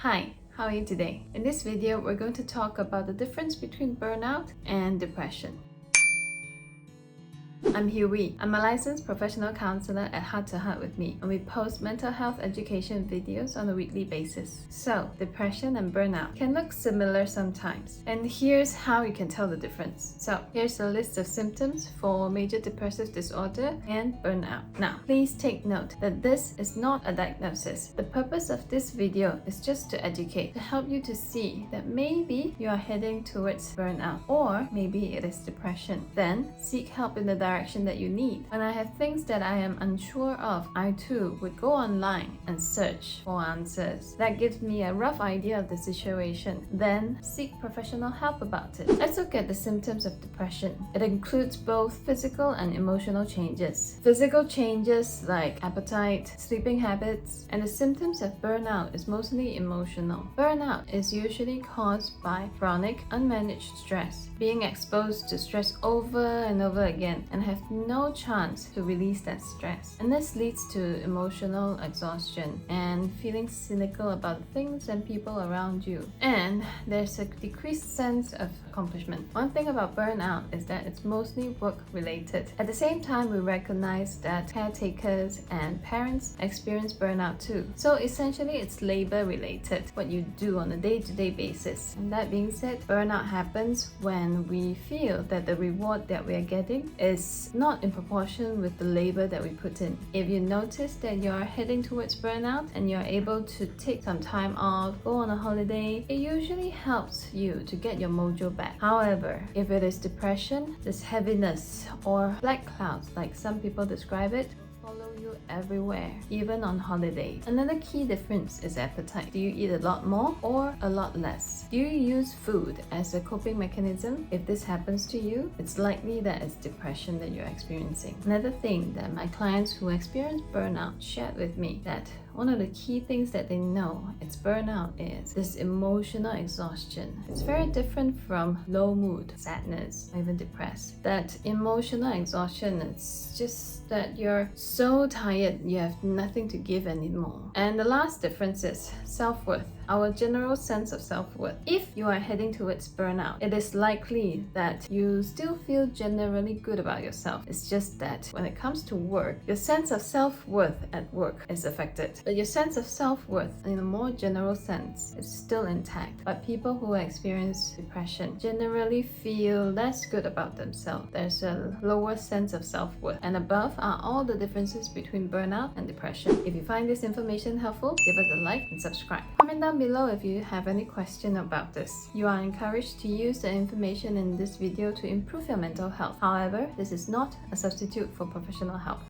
Hi, how are you today? In this video, we're going to talk about the difference between burnout and depression. I'm Huey. I'm a licensed professional counselor at Heart to Heart with Me, and we post mental health education videos on a weekly basis. So, depression and burnout can look similar sometimes, and here's how you can tell the difference. So, here's a list of symptoms for major depressive disorder and burnout. Now, please take note that this is not a diagnosis. The purpose of this video is just to educate, to help you to see that maybe you are heading towards burnout, or maybe it is depression. Then, seek help in the direction that you need. When I have things that I am unsure of, I too would go online and search for answers. That gives me a rough idea of the situation. Then seek professional help about it. Let's look at the symptoms of depression. It includes both physical and emotional changes. Physical changes like appetite, sleeping habits, and the symptoms of burnout is mostly emotional. Burnout is usually caused by chronic, unmanaged stress, being exposed to stress over and over again and have no chance to release that stress. And this leads to emotional exhaustion and feeling cynical about things and people around you. And there's a decreased sense of accomplishment. One thing about burnout is that it's mostly work related. At the same time, we recognize that caretakers and parents experience burnout too. So essentially, it's labor related, what you do on a day-to-day basis. And that being said, burnout happens when we feel that the reward that we are getting is not in proportion with the labor that we put in. If you notice that you're heading towards burnout and you're able to take some time off, go on a holiday, it usually helps you to get your mojo back. However, if it is depression, this heaviness or black clouds, like some people describe it, follow you everywhere, even on holidays. Another key difference is appetite. Do you eat a lot more or a lot less? Do you use food as a coping mechanism? If this happens to you, it's likely that it's depression that you're experiencing. Another thing that my clients who experience burnout shared with me, that one of the key things that they know it's burnout is this emotional exhaustion. It's very different from low mood, sadness, or even depressed. That emotional exhaustion, it's just that you're so tired, you have nothing to give anymore. And the last difference is self-worth. Our general sense of self-worth. If you are heading towards burnout, it is likely that you still feel generally good about yourself. It's just that when it comes to work, your sense of self-worth at work is affected. But your sense of self-worth in a more general sense is still intact. But people who experience depression generally feel less good about themselves. There's a lower sense of self-worth. And above are all the differences between burnout and depression. If you find this information helpful, give us a like and subscribe. Comment down below if you have any question about this. You are encouraged to use the information in this video to improve your mental health. However, this is not a substitute for professional help.